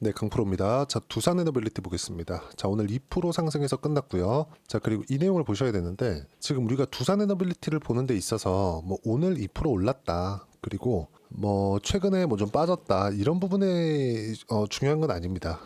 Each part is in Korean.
네, 강프로입니다. 자, 두산에너빌리티 보겠습니다. 자, 오늘 2% 상승해서 끝났고요. 자, 그리고 이 내용을 보셔야 되는데 지금 우리가 두산에너빌리티를 보는 데 있어서 뭐 오늘 2% 올랐다. 그리고 뭐 최근에 뭐 좀 빠졌다. 이런 부분에 중요한 건 아닙니다.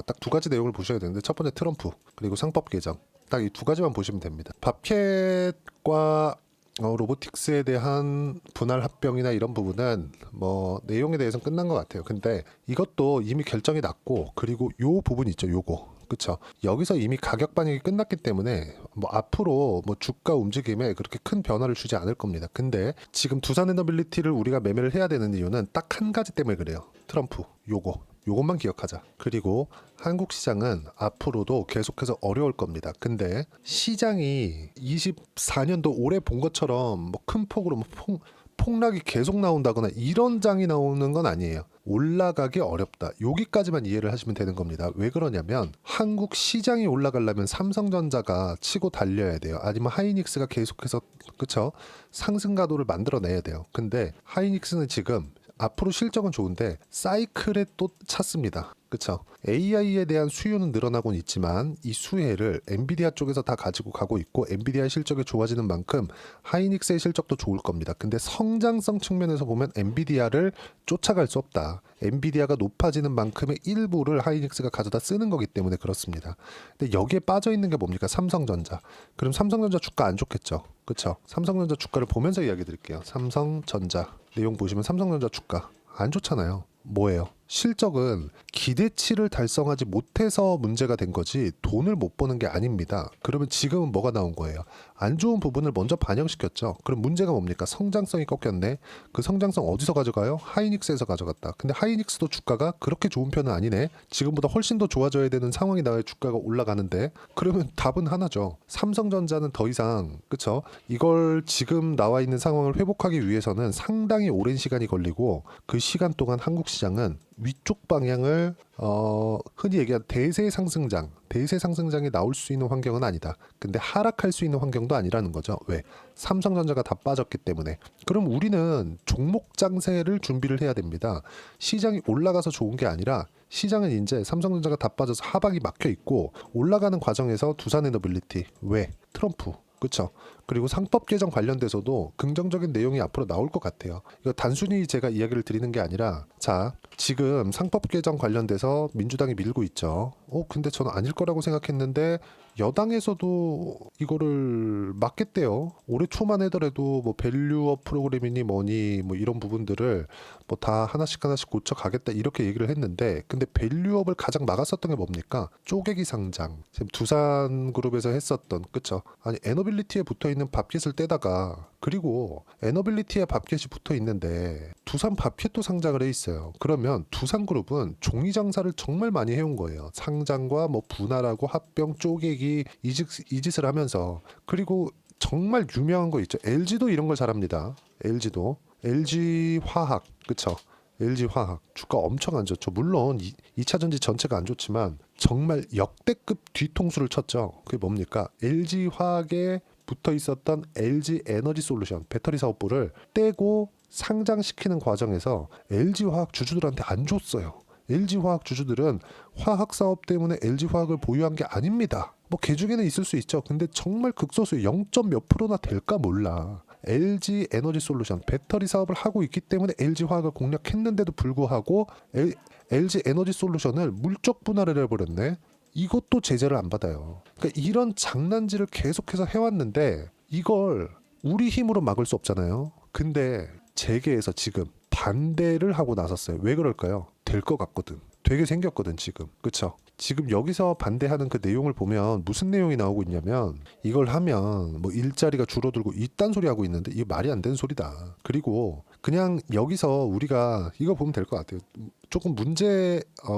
딱 두 가지 내용을 보셔야 되는데 첫 번째 트럼프 그리고 상법 개정. 딱 이 두 가지만 보시면 됩니다. 밥캣과 로보틱스에 대한 분할 합병이나 이런 부분은 뭐 내용에 대해서는 끝난 것 같아요. 근데 이것도 이미 결정이 났고, 그리고 요 부분 있죠, 요거. 그쵸? 여기서 이미 가격 반영이 끝났기 때문에 뭐 앞으로 뭐 주가 움직임에 그렇게 큰 변화를 주지 않을 겁니다. 근데 지금 두산에너빌리티를 우리가 매매를 해야 되는 이유는 딱 한 가지 때문에 그래요. 트럼프 요것만 기억하자. 그리고 한국 시장은 앞으로도 계속해서 어려울 겁니다. 근데 시장이 24년도 올해 본 것처럼 뭐 큰 폭으로 뭐 폭락이 계속 나온다거나 이런 장이 나오는 건 아니에요. 올라가기 어렵다. 여기까지만 이해를 하시면 되는 겁니다. 왜 그러냐면 한국 시장이 올라가려면 삼성전자가 치고 달려야 돼요. 아니면 하이닉스가 계속해서 그쵸? 상승 가도를 만들어내야 돼요. 근데 하이닉스는 지금 앞으로 실적은 좋은데 사이클에 또 찼습니다. 그쵸? AI에 대한 수요는 늘어나고는 있지만 이 수혜를 엔비디아 쪽에서 다 가지고 가고 있고, 엔비디아 실적이 좋아지는 만큼 하이닉스의 실적도 좋을 겁니다. 근데 성장성 측면에서 보면 엔비디아를 쫓아갈 수 없다. 엔비디아가 높아지는 만큼의 일부를 하이닉스가 가져다 쓰는 거기 때문에 그렇습니다. 근데 여기에 빠져 있는 게 뭡니까? 삼성전자. 그럼 삼성전자 주가 안 좋겠죠? 그쵸? 삼성전자 주가를 보면서 이야기 드릴게요. 삼성전자 내용 보시면 삼성전자 주가 안 좋잖아요. 뭐예요? 실적은 기대치를 달성하지 못해서 문제가 된 거지 돈을 못 버는 게 아닙니다. 그러면 지금은 뭐가 나온 거예요? 안 좋은 부분을 먼저 반영시켰죠. 그럼 문제가 뭡니까? 성장성이 꺾였네. 그 성장성 어디서 가져가요? 하이닉스에서 가져갔다. 근데 하이닉스도 주가가 그렇게 좋은 편은 아니네. 지금보다 훨씬 더 좋아져야 되는 상황이 나와야 주가가 올라가는데, 그러면 답은 하나죠. 삼성전자는 더 이상, 그쵸? 이걸 지금 나와 있는 상황을 회복하기 위해서는 상당히 오랜 시간이 걸리고, 그 시간 동안 한국 시장은 위쪽 방향을 흔히 얘기한 대세 상승장이 나올 수 있는 환경은 아니다. 근데 하락할 수 있는 환경도 아니라는 거죠. 왜? 삼성전자가 다 빠졌기 때문에. 그럼 우리는 종목 장세를 준비를 해야 됩니다. 시장이 올라가서 좋은 게 아니라 시장은 이제 삼성전자가 다 빠져서 하방이 막혀 있고, 올라가는 과정에서 두산에너빌리티, 왜? 트럼프, 그렇죠. 그리고 상법 개정 관련돼서도 긍정적인 내용이 앞으로 나올 것 같아요. 이거 단순히 제가 이야기를 드리는 게 아니라, 자, 지금 상법 개정 관련돼서 민주당이 밀고 있죠. 근데 저는 아닐 거라고 생각했는데 여당에서도 이거를 막겠대요. 올해 초만 하더라도 뭐 밸류업 프로그램이니 뭐니 뭐 이런 부분들을 뭐 다 하나씩 고쳐 가겠다 이렇게 얘기를 했는데, 근데 밸류업을 가장 막았었던 게 뭡니까? 쪼개기 상장. 지금 두산그룹에서 했었던, 그쵸? 아니 에너빌리티에 붙어 있는 밥깃을 떼다가, 그리고 에너빌리티에 밥깃이 붙어 있는데 두산 밥깃도 상장을 해 있어요. 그러면 두산그룹은 종이 장사를 정말 많이 해온 거예요. 상장과 뭐 분할하고 합병 쪼개기 이 짓을 하면서. 그리고 정말 유명한 거 있죠. LG도 이런 걸 잘합니다. LG도 LG화학, 그쵸? LG화학 주가 엄청 안 좋죠. 물론 2차전지 전체가 안 좋지만 정말 역대급 뒤통수를 쳤죠. 그게 뭡니까? LG화학에 붙어 있었던 LG 에너지 솔루션 배터리 사업부를 떼고 상장시키는 과정에서 LG화학 주주들한테 안 줬어요. LG화학 주주들은 화학 사업 때문에 LG화학을 보유한 게 아닙니다. 뭐 개중에는 있을 수 있죠. 근데 정말 극소수 0. 몇 프로나 될까 몰라. LG 에너지 솔루션 배터리 사업을 하고 있기 때문에 LG화학을 공략했는데도 불구하고 LG 에너지 솔루션을 물적 분할을 해버렸네. 이것도 제재를 안 받아요. 그러니까 이런 장난질을 계속해서 해왔는데 이걸 우리 힘으로 막을 수 없잖아요. 근데 재계에서 지금 반대를 하고 나섰어요. 왜 그럴까요? 될 것 같거든. 되게 생겼거든 지금. 그쵸? 지금 여기서 반대하는 그 내용을 보면 무슨 내용이 나오고 있냐면, 이걸 하면 뭐 일자리가 줄어들고 이딴 소리 하고 있는데 이게 말이 안 되는 소리다. 그리고 그냥 여기서 우리가 이거 보면 될 것 같아요. 조금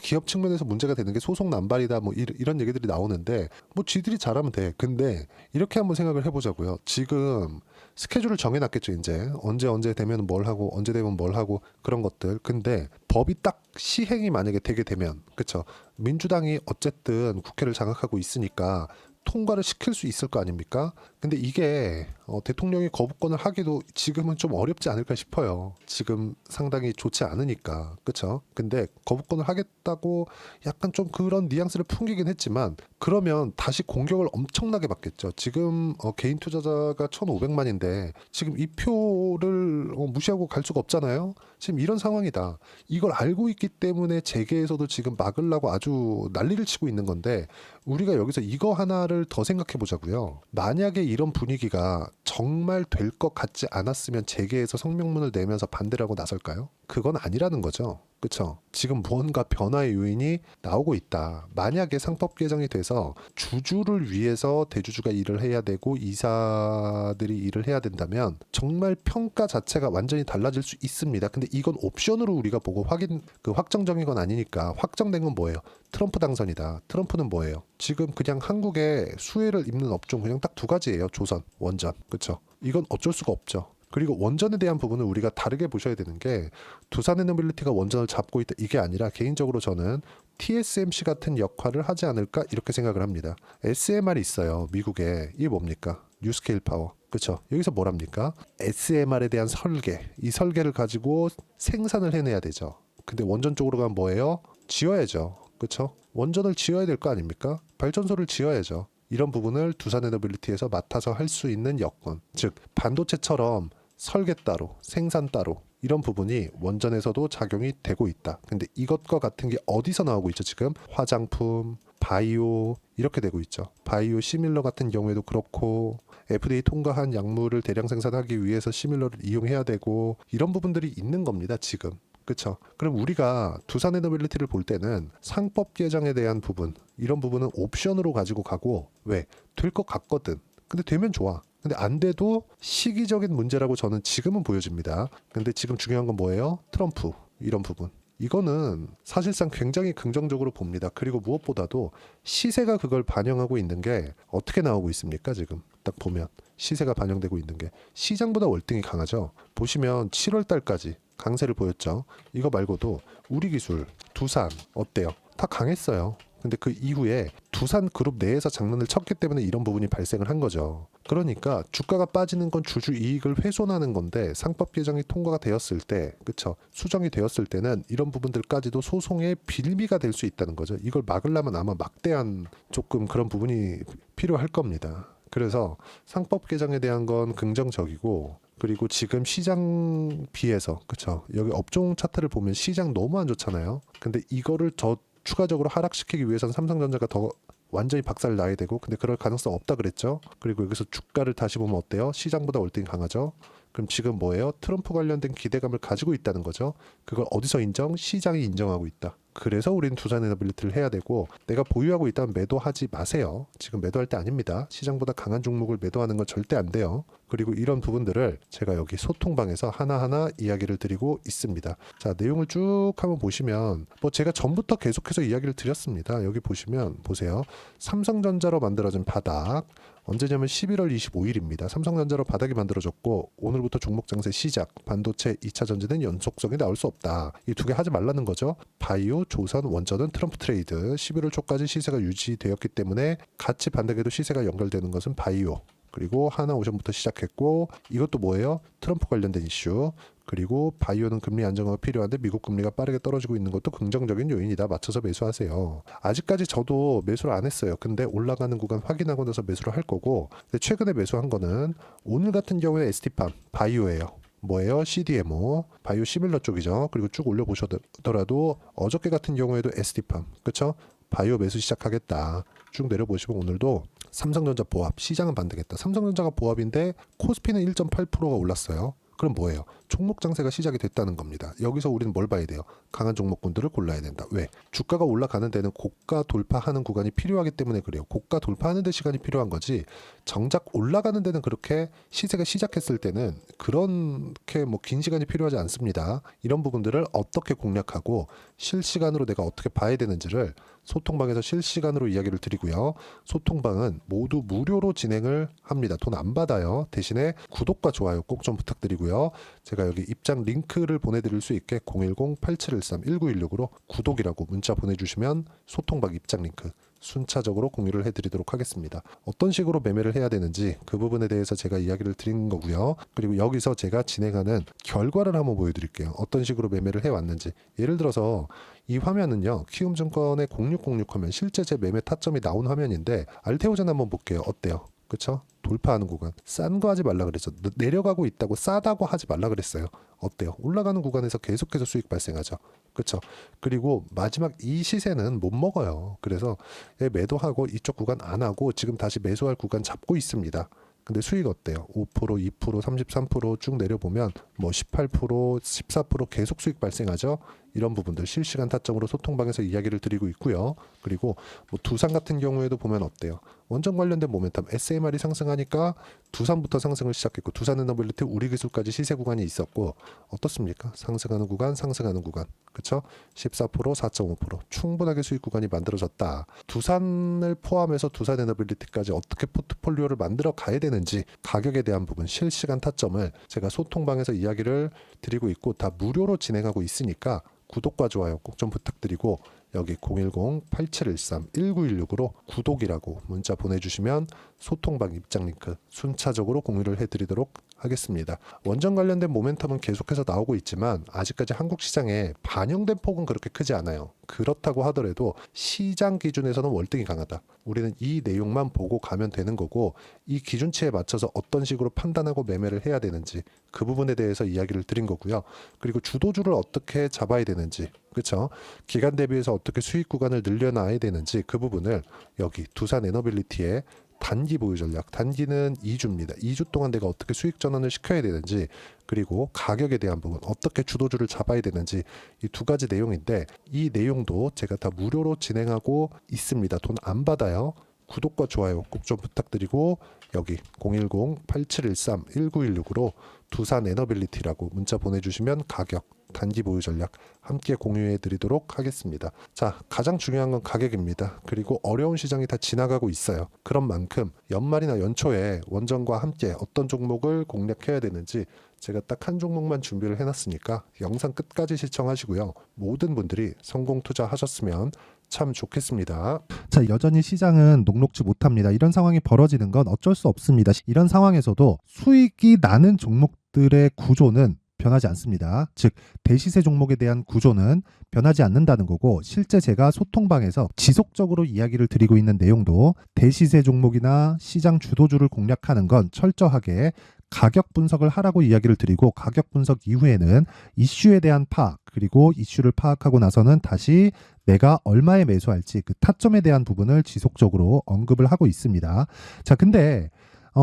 기업 측면에서 문제가 되는 게 소송 남발이다 뭐 이런 얘기들이 나오는데, 뭐 쥐들이 잘하면 돼. 근데 이렇게 한번 생각을 해보자고요. 지금 스케줄을 정해놨겠죠. 이제 언제 되면 뭘 하고 언제 되면 뭘 하고 그런 것들. 근데 법이 딱 시행이 만약에 되게 되면, 그쵸? 민주당이 어쨌든 국회를 장악하고 있으니까 통과를 시킬 수 있을 거 아닙니까? 근데 이게 대통령이 거부권을 하기도 지금은 좀 어렵지 않을까 싶어요. 지금 상당히 좋지 않으니까. 그쵸? 근데 거부권을 하겠다고 약간 좀 그런 뉘앙스를 풍기긴 했지만 그러면 다시 공격을 엄청나게 받겠죠. 지금 개인 투자자가 1,500만인데 지금 이 표를 무시하고 갈 수가 없잖아요. 지금 이런 상황이다. 이걸 알고 있기 때문에 재계에서도 지금 막으려고 아주 난리를 치고 있는 건데 우리가 여기서 이거 하나를 더 생각해 보자고요. 만약에 이런 분위기가 정말 될 것 같지 않았으면 재계에서 성명문을 내면서 반대를 하고 나설까요? 그건 아니라는 거죠. 그쵸? 지금 무언가 변화의 요인이 나오고 있다. 만약에 상법 개정이 돼서 주주를 위해서 대주주가 일을 해야 되고 이사들이 일을 해야 된다면 정말 평가 자체가 완전히 달라질 수 있습니다. 근데 이건 옵션으로 우리가 보고 확정적인 건 아니니까 확정된 건 뭐예요? 트럼프 당선이다. 트럼프는 뭐예요? 지금 그냥 한국에 수혜를 입는 업종 그냥 딱 두 가지예요. 조선, 원전. 그쵸? 이건 어쩔 수가 없죠. 그리고 원전에 대한 부분은 우리가 다르게 보셔야 되는 게 두산에너빌리티가 원전을 잡고 있다 이게 아니라 개인적으로 저는 TSMC 같은 역할을 하지 않을까 이렇게 생각을 합니다. SMR이 있어요. 미국에. 이게 뭡니까? 뉴스케일 파워. 그렇죠? 여기서 뭐랍니까? SMR에 대한 설계. 이 설계를 가지고 생산을 해내야 되죠. 근데 원전 쪽으로 가면 뭐예요? 지어야죠. 그렇죠? 원전을 지어야 될 거 아닙니까? 발전소를 지어야죠. 이런 부분을 두산에너빌리티에서 맡아서 할 수 있는 여건. 즉 반도체처럼 설계 따로, 생산 따로 이런 부분이 원전에서도 작용이 되고 있다. 근데 이것과 같은 게 어디서 나오고 있죠? 지금 화장품, 바이오 이렇게 되고 있죠. 바이오 시밀러 같은 경우에도 그렇고 FDA 통과한 약물을 대량 생산하기 위해서 시밀러를 이용해야 되고 이런 부분들이 있는 겁니다. 지금. 그렇죠. 그럼 우리가 두산에너빌리티를 볼 때는 상법 개정에 대한 부분 이런 부분은 옵션으로 가지고 가고 왜? 될 것 같거든. 근데 되면 좋아. 근데 안 돼도 시기적인 문제라고 저는 지금은 보여집니다. 근데 지금 중요한 건 뭐예요? 트럼프 이런 부분. 이거는 사실상 굉장히 긍정적으로 봅니다. 그리고 무엇보다도 시세가 그걸 반영하고 있는 게 어떻게 나오고 있습니까? 지금 딱 보면 시세가 반영되고 있는 게 시장보다 월등히 강하죠. 보시면 7월 달까지 강세를 보였죠. 이거 말고도 우리기술, 두산 어때요? 다 강했어요. 근데 그 이후에 두산 그룹 내에서 장난을 쳤기 때문에 이런 부분이 발생을 한 거죠. 그러니까 주가가 빠지는 건 주주 이익을 훼손하는 건데 상법 개정이 통과가 되었을 때, 그쵸? 수정이 되었을 때는 이런 부분들까지도 소송의 빌미가 될 수 있다는 거죠. 이걸 막으려면 아마 막대한 조금 그런 부분이 필요할 겁니다. 그래서 상법 개정에 대한 건 긍정적이고 그리고 지금 시장 비해서 그쵸? 여기 업종 차트를 보면 시장 너무 안 좋잖아요. 근데 이거를 더 추가적으로 하락시키기 위해서는 삼성전자가 더 완전히 박살을 나야 되고 근데 그럴 가능성 없다 그랬죠. 그리고 여기서 주가를 다시 보면 어때요? 시장보다 월등히 강하죠. 그럼 지금 뭐예요? 트럼프 관련된 기대감을 가지고 있다는 거죠. 그걸 어디서 인정? 시장이 인정하고 있다. 그래서 우리는 두산에너빌리티를 해야 되고 내가 보유하고 있다면 매도하지 마세요. 지금 매도할 때 아닙니다. 시장보다 강한 종목을 매도하는 건 절대 안 돼요. 그리고 이런 부분들을 제가 여기 소통방에서 하나하나 이야기를 드리고 있습니다. 자, 내용을 쭉 한번 보시면 뭐 제가 전부터 계속해서 이야기를 드렸습니다. 여기 보시면 보세요. 삼성전자로 만들어진 바닥 언제냐면 11월 25일입니다. 삼성전자로 바닥이 만들어졌고 오늘부터 종목 장세 시작. 반도체 2차 전지는 연속성이 나올 수 없다. 이 두 개 하지 말라는 거죠. 바이오, 조선, 원전은 트럼프 트레이드. 11월 초까지 시세가 유지되었기 때문에 같이 반등해도 시세가 연결되는 것은 바이오. 그리고 하나오션부터 시작했고 이것도 뭐예요? 트럼프 관련된 이슈. 그리고 바이오는 금리 안정화가 필요한데 미국 금리가 빠르게 떨어지고 있는 것도 긍정적인 요인이다. 맞춰서 매수하세요. 아직까지 저도 매수를 안 했어요. 근데 올라가는 구간 확인하고 나서 매수를 할 거고 근데 최근에 매수한 거는 오늘 같은 경우에 ST팜 바이오예요. 뭐예요? CDMO 바이오 시밀러 쪽이죠. 그리고 쭉 올려보셔더라도 어저께 같은 경우에도 ST팜 그쵸? 바이오 매수 시작하겠다. 쭉 내려보시면 오늘도 삼성전자 보합 시장은 반등했다. 삼성전자가 보합인데 코스피는 1.8%가 올랐어요. 그럼 뭐예요? 종목 장세가 시작이 됐다는 겁니다. 여기서 우리는 뭘 봐야 돼요? 강한 종목군들을 골라야 된다. 왜? 주가가 올라가는 데는 고가 돌파하는 구간이 필요하기 때문에 그래요. 고가 돌파하는 데 시간이 필요한 거지 정작 올라가는 데는 그렇게 시세가 시작했을 때는 그렇게 뭐 긴 시간이 필요하지 않습니다. 이런 부분들을 어떻게 공략하고 실시간으로 내가 어떻게 봐야 되는지를 소통방에서 실시간으로 이야기를 드리고요. 소통방은 모두 무료로 진행을 합니다. 돈 안 받아요. 대신에 구독과 좋아요 꼭 좀 부탁드리고요. 제가 여기 입장 링크를 보내드릴 수 있게 010-8713-1916으로 구독이라고 문자 보내주시면 소통방 입장 링크 순차적으로 공유를 해드리도록 하겠습니다. 어떤 식으로 매매를 해야 되는지 그 부분에 대해서 제가 이야기를 드린 거고요. 그리고 여기서 제가 진행하는 결과를 한번 보여드릴게요. 어떤 식으로 매매를 해왔는지. 예를 들어서 이 화면은요, 키움증권의 0606 화면, 실제 제 매매 타점이 나온 화면인데 알테오전 한번 볼게요. 어때요? 그쵸? 돌파하는 구간. 싼 거 하지 말라 그랬죠. 내려가고 있다고 싸다고 하지 말라 그랬어요. 어때요? 올라가는 구간에서 계속해서 수익 발생하죠. 그쵸? 그리고 마지막 이 시세는 못 먹어요. 그래서 매도하고 이쪽 구간 안 하고 지금 다시 매수할 구간 잡고 있습니다. 근데 수익 어때요? 5%, 2%, 33%쭉 내려보면 뭐 18%, 14% 계속 수익 발생하죠. 이런 부분들 실시간 타점으로 소통방에서 이야기를 드리고 있고요. 그리고 뭐 두산 같은 경우에도 보면 어때요? 원전 관련된 모멘텀 SMR이 상승하니까 두산부터 상승을 시작했고 두산에너빌리티 우리 기술까지 시세 구간이 있었고 어떻습니까? 상승하는 구간, 상승하는 구간. 그쵸? 14%, 4.5% 충분하게 수익 구간이 만들어졌다. 두산을 포함해서 두산에너빌리티까지 어떻게 포트폴리오를 만들어 가야 되는지 가격에 대한 부분 실시간 타점을 제가 소통방에서 이야기를 드리고 있고 다 무료로 진행하고 있으니까 구독과 좋아요 꼭 좀 부탁드리고 여기 010-8713-1916으로 구독이라고 문자 보내주시면 소통방 입장 링크 순차적으로 공유를 해드리도록 하겠습니다. 원전 관련된 모멘텀은 계속해서 나오고 있지만 아직까지 한국 시장에 반영된 폭은 그렇게 크지 않아요. 그렇다고 하더라도 시장 기준에서는 월등히 강하다. 우리는 이 내용만 보고 가면 되는 거고 이 기준치에 맞춰서 어떤 식으로 판단하고 매매를 해야 되는지 그 부분에 대해서 이야기를 드린 거고요. 그리고 주도주를 어떻게 잡아야 되는지 그렇죠? 기간 대비해서 어떻게 수익 구간을 늘려놔야 되는지 그 부분을 여기 두산에너빌리티의 단기 보유 전략, 단기는 2주입니다. 2주 동안 내가 어떻게 수익 전환을 시켜야 되는지 그리고 가격에 대한 부분, 어떻게 주도주를 잡아야 되는지 이 두 가지 내용인데 이 내용도 제가 다 무료로 진행하고 있습니다. 돈 안 받아요. 구독과 좋아요 꼭 좀 부탁드리고 여기 010-8713-1916으로 두산에너빌리티라고 문자 보내주시면 가격, 단기 보유 전략 함께 공유해 드리도록 하겠습니다. 자, 가장 중요한 건 가격입니다. 그리고 어려운 시장이 다 지나가고 있어요. 그런 만큼 연말이나 연초에 원전과 함께 어떤 종목을 공략해야 되는지 제가 딱 한 종목만 준비를 해놨으니까 영상 끝까지 시청하시고요. 모든 분들이 성공 투자하셨으면 참 좋겠습니다. 자, 여전히 시장은 녹록지 못합니다. 이런 상황이 벌어지는 건 어쩔 수 없습니다. 이런 상황에서도 수익이 나는 종목들의 구조는 변하지 않습니다. 즉 대시세 종목에 대한 구조는 변하지 않는다는 거고 실제 제가 소통방에서 지속적으로 이야기를 드리고 있는 내용도 대시세 종목이나 시장 주도주를 공략하는 건 철저하게 가격 분석을 하라고 이야기를 드리고 가격 분석 이후에는 이슈에 대한 파악 그리고 이슈를 파악하고 나서는 다시 내가 얼마에 매수할지 그 타점에 대한 부분을 지속적으로 언급을 하고 있습니다. 자, 근데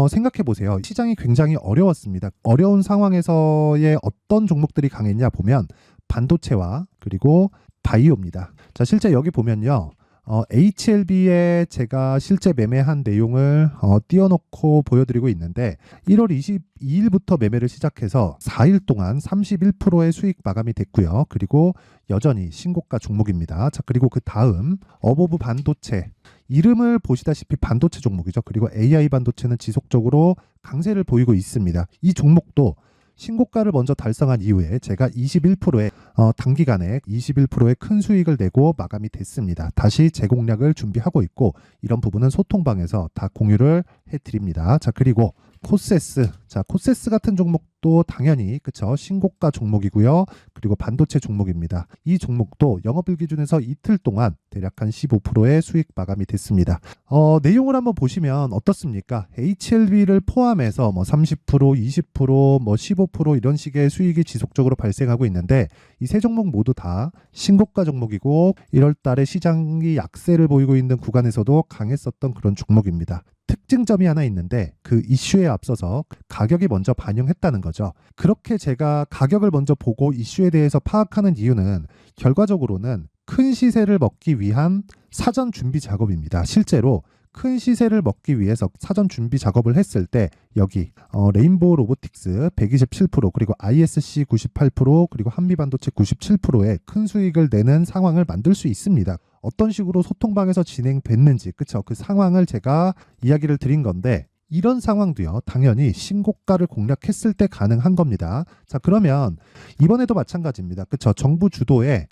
생각해 보세요. 시장이 굉장히 어려웠습니다. 어려운 상황에서의 어떤 종목들이 강했냐 보면 반도체와 그리고 바이오입니다. 자, 실제 여기 보면요. HLB에 제가 실제 매매한 내용을 띄워놓고 보여드리고 있는데 1월 22일부터 매매를 시작해서 4일 동안 31%의 수익 마감이 됐고요. 그리고 여전히 신고가 종목입니다. 자, 그리고 그 다음 어보브 반도체 이름을 보시다시피 반도체 종목이죠. 그리고 AI 반도체는 지속적으로 강세를 보이고 있습니다. 이 종목도 신고가를 먼저 달성한 이후에 제가 21%의 단기간에 21%의 큰 수익을 내고 마감이 됐습니다. 다시 재공략을 준비하고 있고 이런 부분은 소통방에서 다 공유를 해드립니다. 자, 그리고 코세스. 자, 코세스 같은 종목도 당연히 그쵸 신고가 종목이고요. 그리고 반도체 종목입니다. 이 종목도 영업일 기준에서 이틀 동안 대략 한 15%의 수익 마감이 됐습니다. 내용을 한번 보시면 어떻습니까? HLB를 포함해서 뭐 30%, 20%, 뭐 15% 이런 식의 수익이 지속적으로 발생하고 있는데 이 세 종목 모두 다 신고가 종목이고 1월 달에 시장이 약세를 보이고 있는 구간에서도 강했었던 그런 종목입니다. 특징점이 하나 있는데 그 이슈에 앞서서 가격이 먼저 반영했다는 거죠. 그렇게 제가 가격을 먼저 보고 이슈에 대해서 파악하는 이유는 결과적으로는 큰 시세를 먹기 위한 사전 준비 작업입니다. 실제로 큰 시세를 먹기 위해서 사전 준비 작업을 했을 때 여기 레인보우 로보틱스 127% 그리고 ISC 98% 그리고 한미반도체 97%의 큰 수익을 내는 상황을 만들 수 있습니다. 어떤 식으로 소통방에서 진행됐는지 그쵸? 그 상황을 제가 이야기를 드린 건데 이런 상황도요 당연히 신고가를 공략했을 때 가능한 겁니다. 자, 그러면 이번에도 마찬가지입니다. 그쵸? 정부 주도의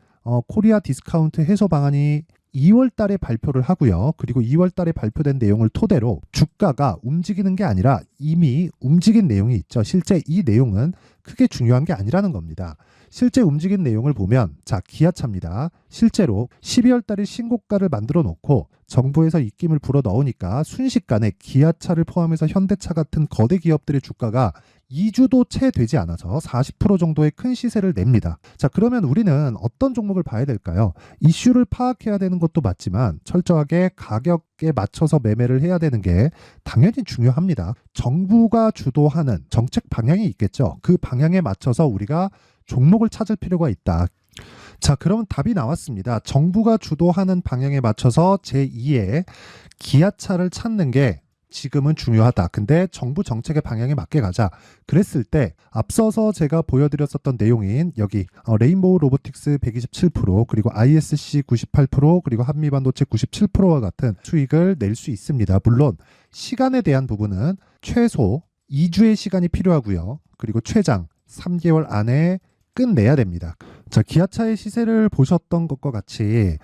코리아 디스카운트 해소 방안이 2월 달에 발표를 하고요. 그리고 2월 달에 발표된 내용을 토대로 주가가 움직이는 게 아니라 이미 움직인 내용이 있죠. 실제 이 내용은 크게 중요한 게 아니라는 겁니다. 실제 움직인 내용을 보면 자, 기아차입니다. 실제로 12월 달에 신고가를 만들어 놓고 정부에서 입김을 불어 넣으니까 순식간에 기아차를 포함해서 현대차 같은 거대 기업들의 주가가 2주도 채 되지 않아서 40% 정도의 큰 시세를 냅니다. 자, 그러면 우리는 어떤 종목을 봐야 될까요? 이슈를 파악해야 되는 것도 맞지만 철저하게 가격에 맞춰서 매매를 해야 되는 게 당연히 중요합니다. 정부가 주도하는 정책 방향이 있겠죠. 그 방향에 맞춰서 우리가 종목을 찾을 필요가 있다. 자, 그러면 답이 나왔습니다. 정부가 주도하는 방향에 맞춰서 제2의 기아차를 찾는 게 지금은 중요하다. 근데 정부 정책의 방향에 맞게 가자. 그랬을 때 앞서서 제가 보여드렸었던 내용인 여기 레인보우 로보틱스 127% 그리고 ISC 98% 그리고 한미반도체 97%와 같은 수익을 낼 수 있습니다. 물론 시간에 대한 부분은 최소 2주의 시간이 필요하고요. 그리고 최장 3개월 안에 끝내야 됩니다. 자, 기아차의 시세를 보셨던 것과 같이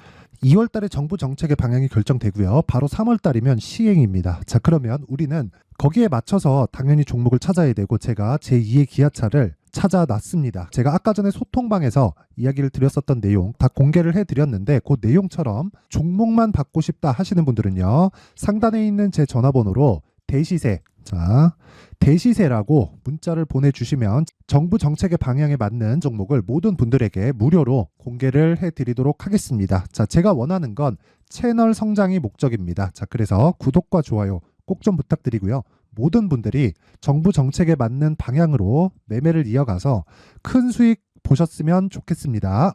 2월 달에 정부 정책의 방향이 결정되고요. 바로 3월 달이면 시행입니다. 자, 그러면 우리는 거기에 맞춰서 당연히 종목을 찾아야 되고 제가 제2의 기아차를 찾아놨습니다. 제가 아까 전에 소통방에서 이야기를 드렸었던 내용 다 공개를 해드렸는데 그 내용처럼 종목만 받고 싶다 하시는 분들은요. 상단에 있는 제 전화번호로 대시세, 자, 대시세라고 문자를 보내주시면 정부 정책의 방향에 맞는 종목을 모든 분들에게 무료로 공개를 해드리도록 하겠습니다. 자, 제가 원하는 건 채널 성장이 목적입니다. 자, 그래서 구독과 좋아요 꼭 좀 부탁드리고요. 모든 분들이 정부 정책에 맞는 방향으로 매매를 이어가서 큰 수익 보셨으면 좋겠습니다.